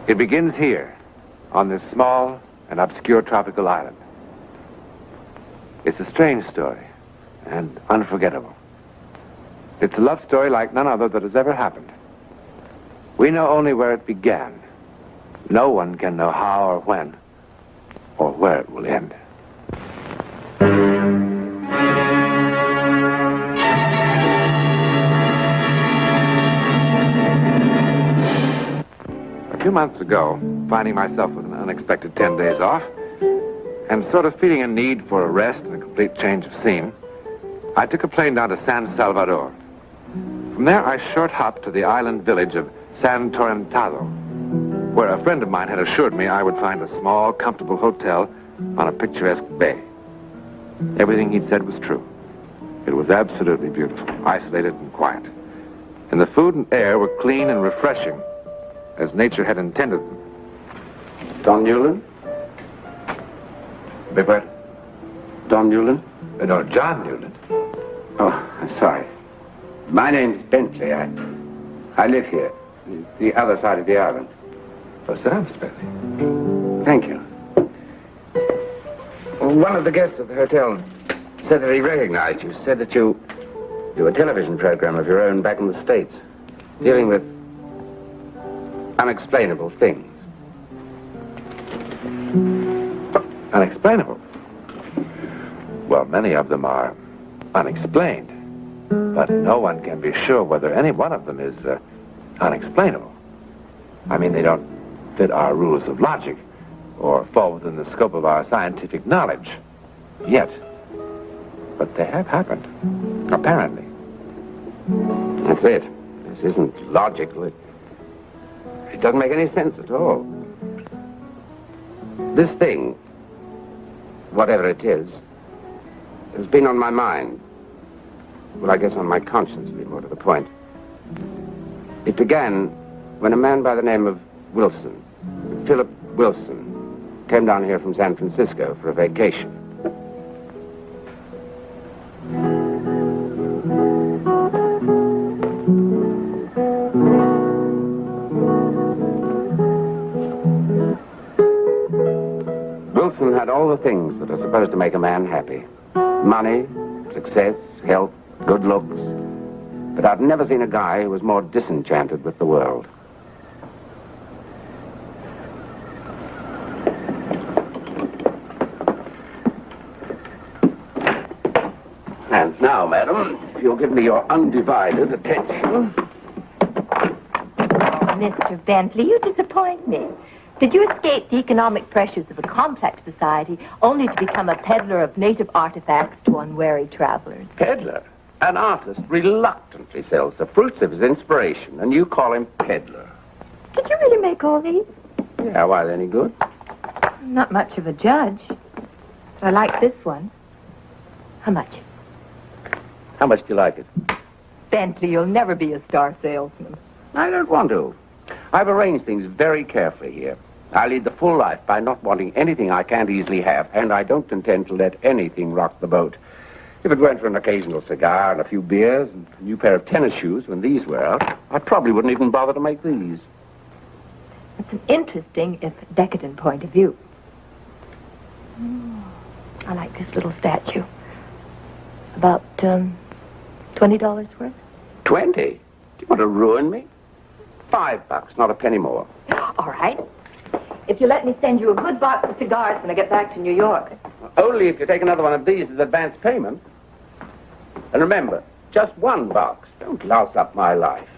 It begins here, on this small and obscure tropical island. It's a strange story and unforgettable. It's a love story like none other that has ever happened. We know only where it began. No one can know how or when or where it will end. A few months ago, finding myself with an unexpected 10 days off, and sort of feeling a need for a rest and a complete change of scene, I took a plane down to San Salvador. From there, I short hopped to the island village of San Torrentado, where a friend of mine had assured me I would find a small, comfortable hotel on a picturesque bay. Everything he'd said was true. It was absolutely beautiful, isolated and quiet. And the food and air were clean and refreshing, as nature had intended them. Don Newland? Beg pardon? Don Newland? No, John Newland. Oh, I'm sorry. My name's Bentley. I live here, the other side of the island. Oh, sit down, Miss Bentley. Thank you. Well, one of the guests at the hotel said that he recognized you, said that you do a television program of your own back in the States, dealing with unexplainable things. Unexplainable? Well, many of them are unexplained, but no one can be sure whether any one of them is unexplainable. I mean, they don't fit our rules of logic or fall within the scope of our scientific knowledge yet. But they have happened, apparently. That's it. This isn't logical. It doesn't make any sense at all. This thing, whatever it is, has been on my mind. Well, I guess on my conscience, to be more to the point. It began when a man by the name of Wilson, Philip Wilson, came down here from San Francisco for a vacation. Wilson had all the things that are supposed to make a man happy. Money, success, health, good looks. But I've never seen a guy who was more disenchanted with the world. And now, madam, if you'll give me your undivided attention. Oh, Mr. Bentley, you disappoint me. Did you escape the economic pressures of a complex society only to become a peddler of native artifacts to unwary travelers? Peddler? An artist reluctantly sells the fruits of his inspiration, and you call him peddler. Did you really make all these? Yeah, why, they any good? I'm not much of a judge. But I like this one. How much? How much do you like it? Bentley, you'll never be a star salesman. I don't want to. I've arranged things very carefully here. I lead the full life by not wanting anything I can't easily have, and I don't intend to let anything rock the boat. If it weren't for an occasional cigar and a few beers and a new pair of tennis shoes when these were out, I probably wouldn't even bother to make these. It's an interesting, if decadent point of view. I like this little statue. About, $20 worth? 20? Do you want to ruin me? $5, not a penny more. All right. If you let me send you a good box of cigars when I get back to New York. Only if you take another one of these as advance payment. And remember, just one box. Don't louse up my life.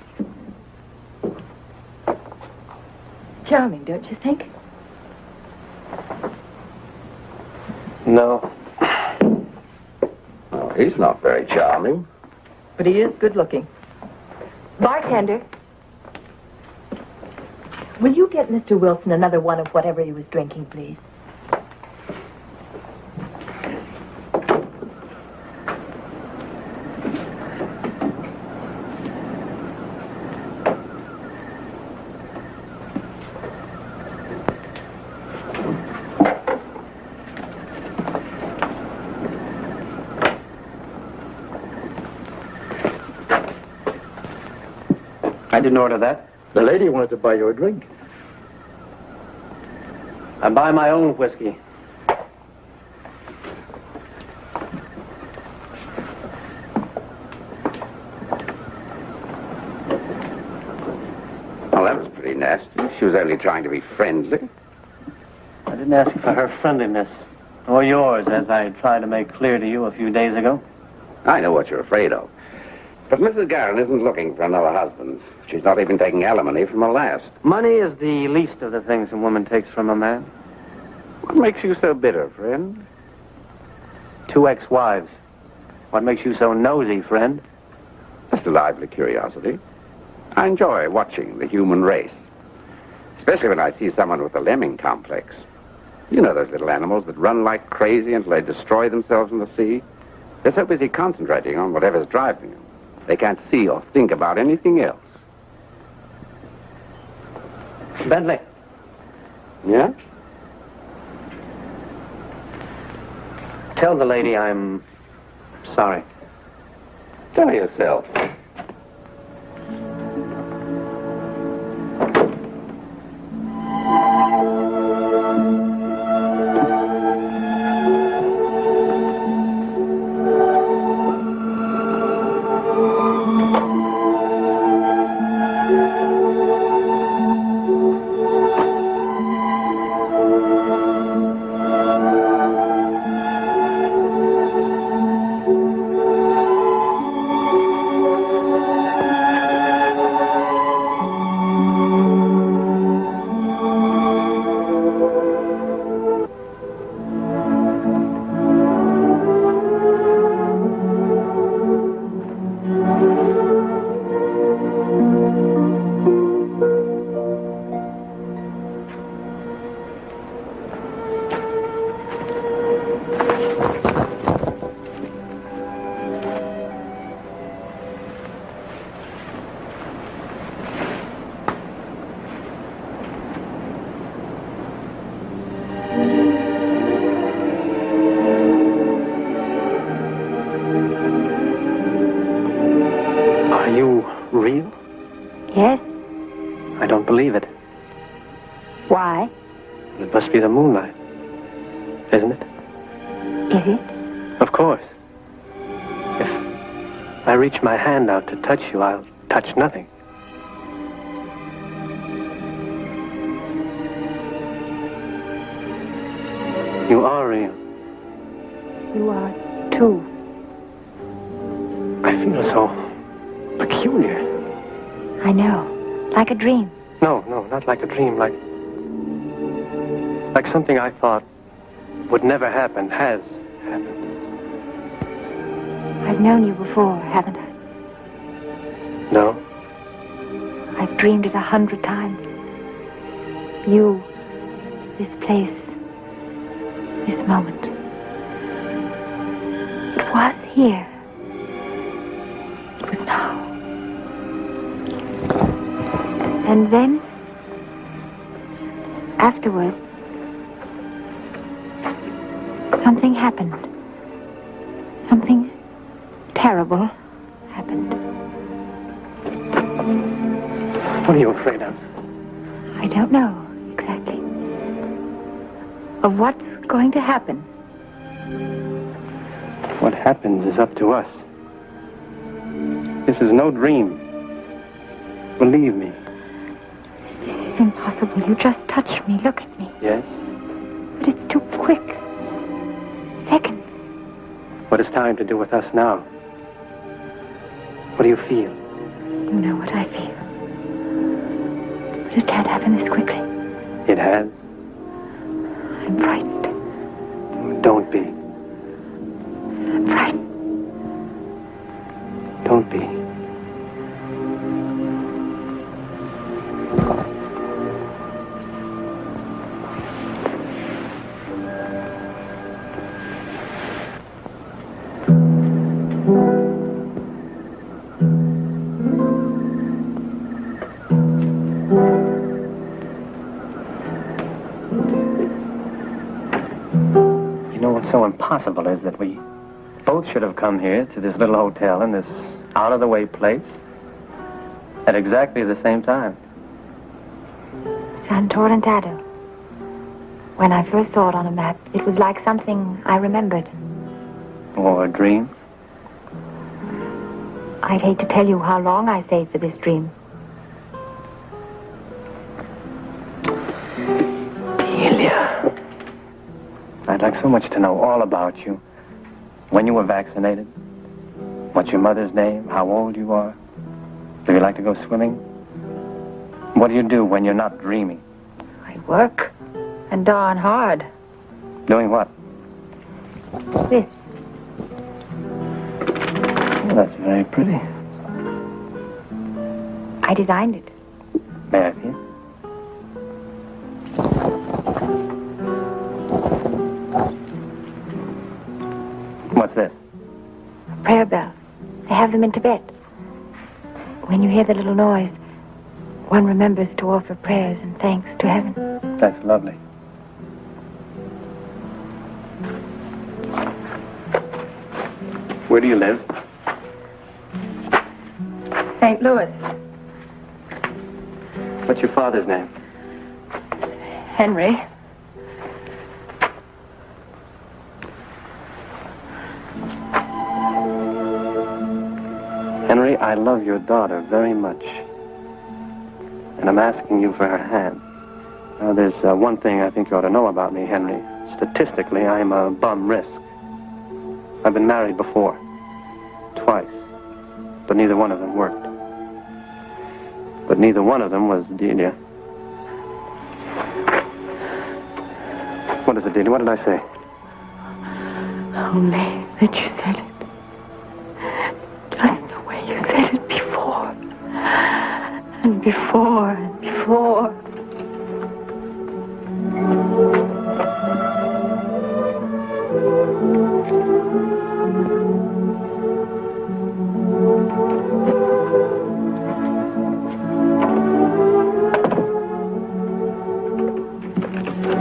Charming, don't you think? No. Oh, he's not very charming. But he is good looking. Bartender. Will you get Mr. Wilson another one of whatever he was drinking, please? I didn't order that. The lady wanted to buy you a drink. I buy my own whiskey. Well, that was pretty nasty. She was only trying to be friendly. I didn't ask for her friendliness, or yours, as I tried to make clear to you a few days ago. I know what you're afraid of. But Mrs. Garron isn't looking for another husband. She's not even taking alimony from her last. Money is the least of the things a woman takes from a man. What makes you so bitter, friend? 2 ex-wives. What makes you so nosy, friend? Just a lively curiosity. I enjoy watching the human race. Especially when I see someone with a lemming complex. You know those little animals that run like crazy until they destroy themselves in the sea? They're so busy concentrating on whatever's driving them. They can't see or think about anything else. Bentley. Yeah? Tell the lady I'm sorry. Tell yourself. Real? Yes? I don't believe it. Why? It must be the moonlight. Isn't it? Is it? Of course. If I reach my hand out to touch you, I'll touch nothing. You are real. You are, too. I feel so peculiar. I know. Like a dream. No, not like a dream. Like something I thought would never happen has happened. I've known you before, haven't I? No? I've dreamed it 100 times. You, this place, this moment. It was here. It was now. And then, afterwards, something happened. Something terrible happened. What are you afraid of? I don't know exactly. Of what's going to happen. What happens is up to us. This is no dream. Believe me. This is impossible. You just touched me. Look at me. Yes? But it's too quick. Seconds. What is time to do with us now? What do you feel? You know what I feel. But it can't happen this quickly. It has. I'm frightened. Don't be. I'm frightened. Don't be. So impossible is that we both should have come here to this little hotel in this out-of-the-way place at exactly the same time. San Torrentado. When I first saw it on a map, it was like something I remembered. Or a dream? I'd hate to tell you how long I saved for this dream. Delia. I'd like so much to know all about you. When you were vaccinated, what's your mother's name, how old you are, do you like to go swimming? What do you do when you're not dreaming? I work, and darn hard. Doing what? This. Well, that's very pretty. I designed it. May I see it? What's this? Prayer bell. They have them in Tibet. When you hear the little noise, one remembers to offer prayers and thanks to heaven. That's lovely. Where do you live? St. Louis. What's your father's name? Henry. Henry, I love your daughter very much. And I'm asking you for her hand. Now, there's one thing I think you ought to know about me, Henry. Statistically, I'm a bum risk. I've been married before. Twice. But neither one of them worked. But neither one of them was Delia. What is it, Delia? What did I say? Only that you said it. Just the way you said it before. And before and before.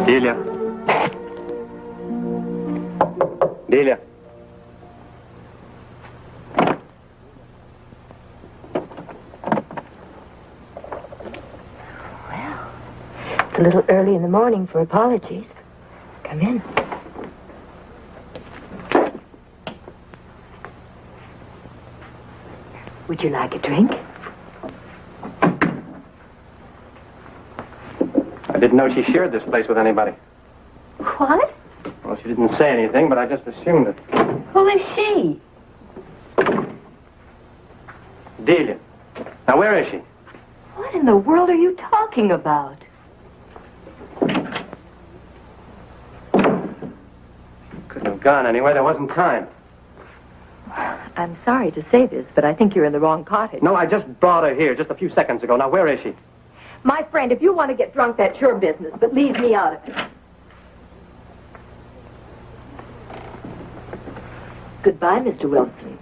Delia. Delia. It's a little early in the morning for apologies. Come in. Would you like a drink? I didn't know she shared this place with anybody. What? Well, she didn't say anything, but I just assumed it. Who is she? Delia. Now, where is she? What in the world are you talking about? Couldn't have gone anywhere. There wasn't time. I'm sorry to say this, but I think you're in the wrong cottage. No, I just brought her here just a few seconds ago. Now, where is she? My friend, if you want to get drunk, that's your business, but leave me out of it. Goodbye, Mr. Wilson.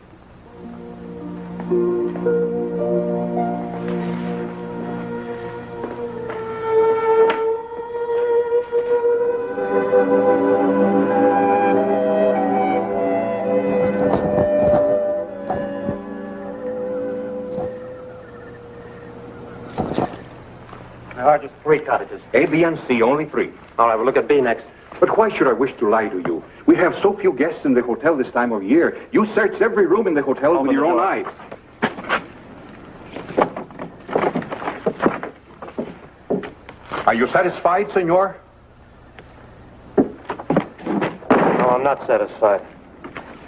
There are just 3 cottages. A, B, and C, only 3. All right, we'll look at B next. But why should I wish to lie to you? We have so few guests in the hotel this time of year. You searched every room in the hotel with your own eyes. Are you satisfied, senor? No, I'm not satisfied.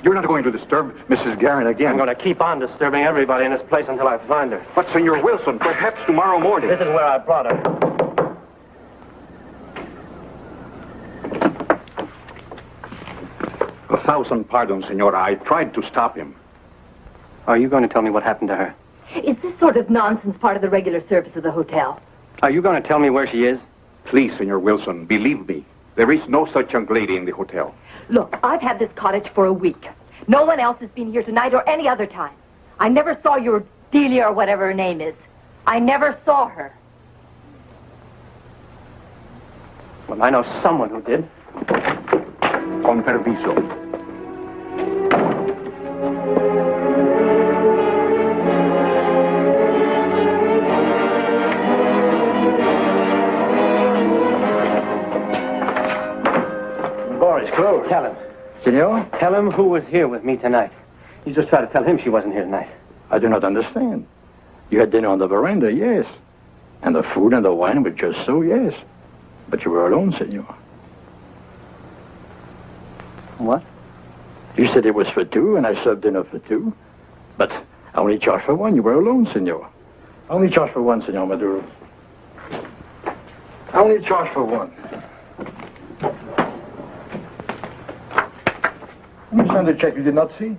You're not going to disturb Mrs. Garrett again. I'm going to keep on disturbing everybody in this place until I find her. But, Senor Wilson, perhaps tomorrow morning. This is where I brought her. A thousand pardons, senor. I tried to stop him. Are you going to tell me what happened to her? Is this sort of nonsense part of the regular service of the hotel? Are you going to tell me where she is? Please, Senor Wilson, believe me. There is no such young lady in the hotel. Look, I've had this cottage for a week. No one else has been here tonight or any other time. I never saw your Delia or whatever her name is. I never saw her. Well, I know someone who did. Con permiso. it's closed. Tell him. Senor, Tell him who was here with me tonight. You just try to tell him she wasn't here tonight. I do not understand. You had dinner on the veranda, yes. And the food and the wine were just so, yes. But you were alone, senor. What? You said it was for two, and I served dinner for two. But I only charged for one. You were alone, senor. I only charged for one, senor Maduro. I only charged for one. You signed a check you did not see?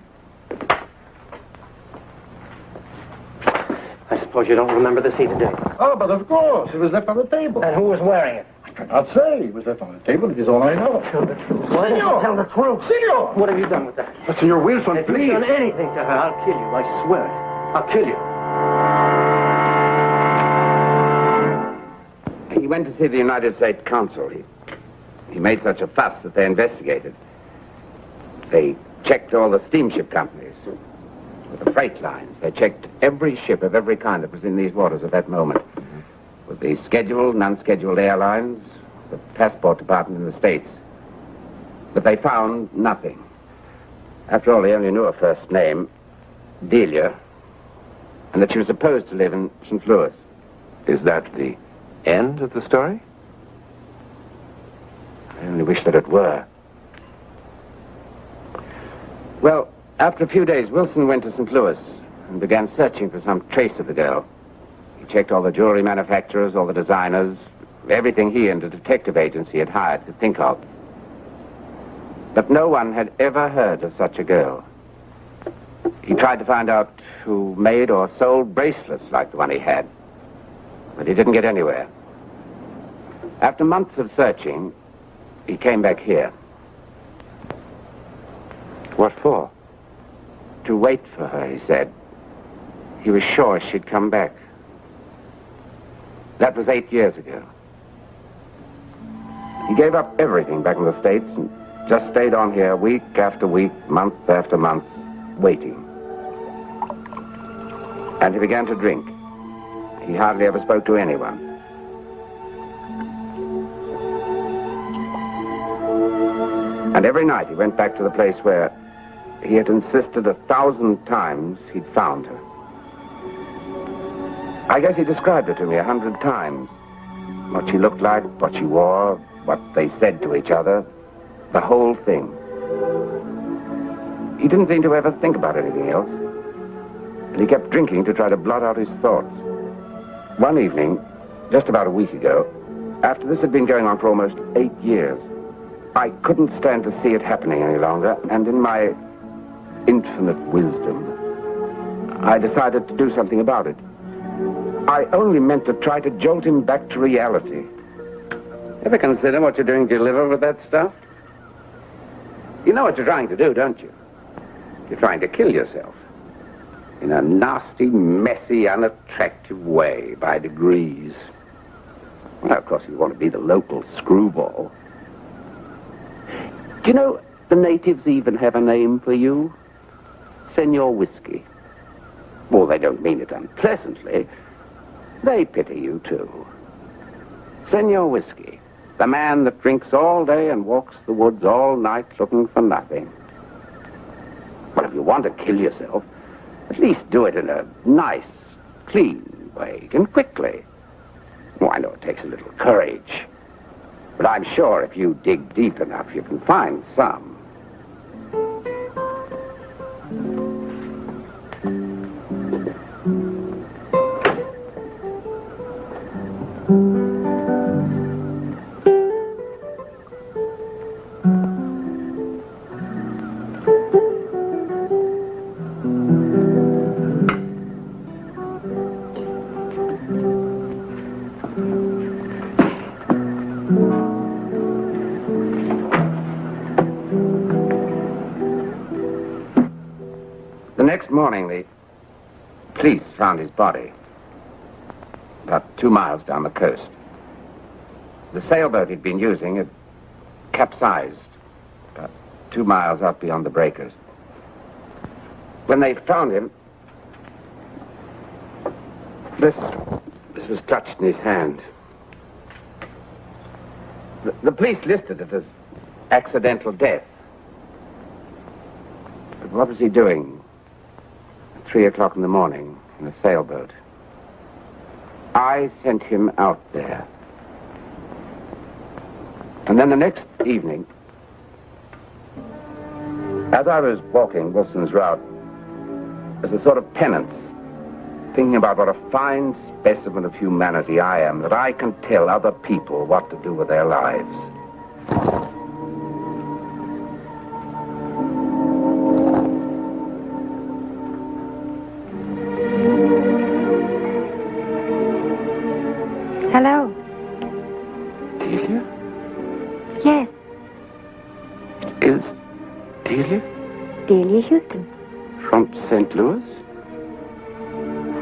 I suppose you don't remember the seat today. Oh, but of course. It was left on the table. And who was wearing it? I cannot say. It was left on the table. It is all I know. Tell the truth. Why don't you tell the truth? Senor! What have you done with that? But Senor Wilson, If please. you've done anything to her, I'll kill you. I swear it. I'll kill you. He went to see the United States consul. He made such a fuss that they investigated. They checked all the steamship companies, with the freight lines. They checked every ship of every kind that was in these waters at that moment. With the scheduled and unscheduled airlines, the passport department in the States. But they found nothing. After all, they only knew her first name, Delia, and that she was supposed to live in St. Louis. Is that the end of the story? I only wish that it were. Well, after a few days, Wilson went to St. Louis and began searching for some trace of the girl. He checked all the jewelry manufacturers, all the designers, everything he and a detective agency had hired could think of. But no one had ever heard of such a girl. He tried to find out who made or sold bracelets like the one he had, but he didn't get anywhere. After months of searching, he came back here. What for? To wait for her, he said. He was sure she'd come back. That was 8 years ago. He gave up everything back in the States and just stayed on here week after week, month after month, waiting. And he began to drink. He hardly ever spoke to anyone. And every night he went back to the place where he had insisted 1,000 times he'd found her. I guess he described her to me 100 times. What she looked like, what she wore, what they said to each other, the whole thing. He didn't seem to ever think about anything else. And he kept drinking to try to blot out his thoughts. One evening, just about a week ago, after this had been going on for almost 8 years, I couldn't stand to see it happening any longer, and in my infinite wisdom, I decided to do something about it. I only meant to try to jolt him back to reality. Ever consider what you're doing to your liver with that stuff? You know what you're trying to do, don't you? You're trying to kill yourself. In a nasty, messy, unattractive way, by degrees. Well, of course, you want to be the local screwball. Do you know, the natives even have a name for you? Senor Whiskey. Well, they don't mean it unpleasantly. They pity you, too. Senor Whiskey, the man that drinks all day and walks the woods all night looking for nothing. Well, if you want to kill yourself, at least do it in a nice, clean way, and quickly. Oh, I know it takes a little courage. But I'm sure if you dig deep enough, you can find some. The next morning, the police found his body about 2 miles down the coast. The sailboat he'd been using had capsized about 2 miles out beyond the breakers. When they found him, this was clutched in his hand. The police listed it as accidental death. But what was he doing at 3 o'clock in the morning in a sailboat? I sent him out there. And then the next evening, as I was walking Wilson's route, as a sort of penance, thinking about what a fine specimen of humanity I am, that I can tell other people what to do with their lives. Hello. Delia? Yes, Is Delia Delia Houston. from St. Louis?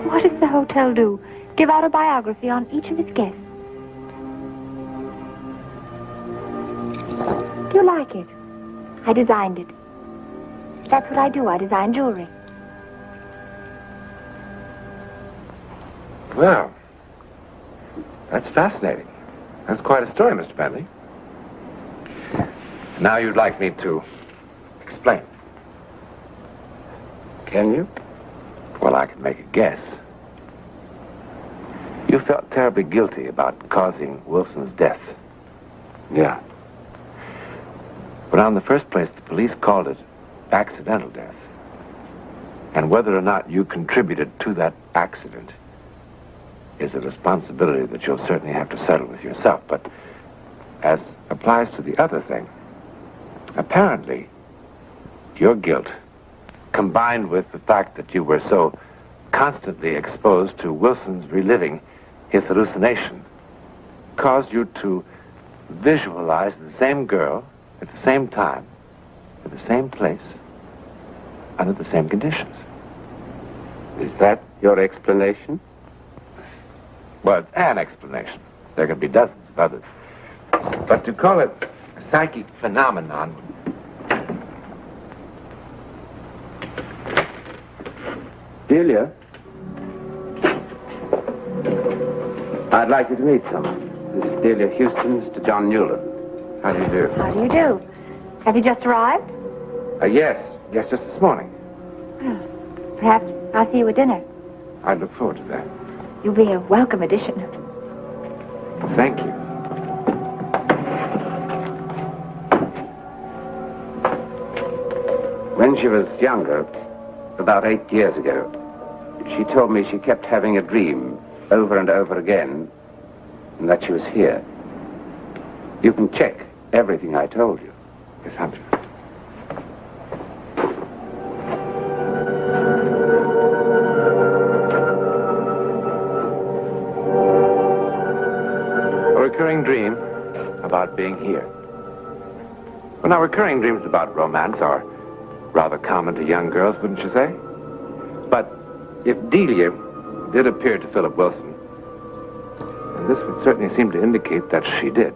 What does the hotel do? Give out a biography on each of its guests. Do you like it? I designed it. That's what I do. I design jewelry. Well, that's fascinating. That's quite a story, Mr. Bentley. Now you'd like me to explain. Can you? Well, I can make a guess. You felt terribly guilty about causing Wilson's death. Yeah. But in the first place, the police called it accidental death. And whether or not you contributed to that accident is a responsibility that you'll certainly have to settle with yourself. But as applies to the other thing, apparently your guilt, combined with the fact that you were so constantly exposed to Wilson's reliving his hallucination, caused you to visualize the same girl at the same time, at the same place, under the same conditions. Is that your explanation? Well, it's an explanation. There can be dozens of others. But to call it a psychic phenomenon... Delia? I'd like you to meet someone. This is Delia Houston, Mr. John Newland. How do you do? How do you do? Have you just arrived? Yes, just this morning. Well, perhaps I'll see you at dinner. I look forward to that. You'll be a welcome addition. Thank you. When she was younger, about 8 years ago, she told me she kept having a dream over and over again, and that she was here. You can check everything I told you. Yes, Hunter. A recurring dream about being here. Well, now, recurring dreams about romance are rather common to young girls, wouldn't you say? But if Delia did appear to Philip Wilson, and this would certainly seem to indicate that she did,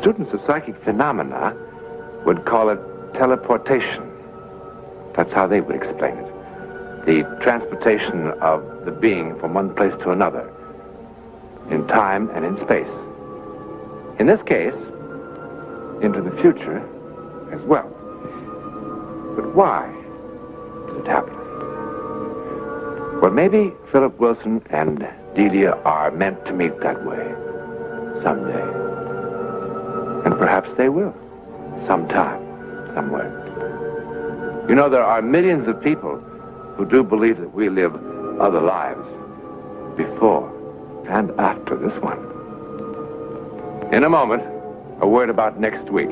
students of psychic phenomena would call it teleportation. That's how they would explain it. The transportation of the being from one place to another, in time and in space. In this case, into the future as well. But why did it happen? Well, maybe Philip Wilson and Delia are meant to meet that way someday. And perhaps they will, sometime, somewhere. You know, there are millions of people who do believe that we live other lives before and after this one. In a moment, a word about next week.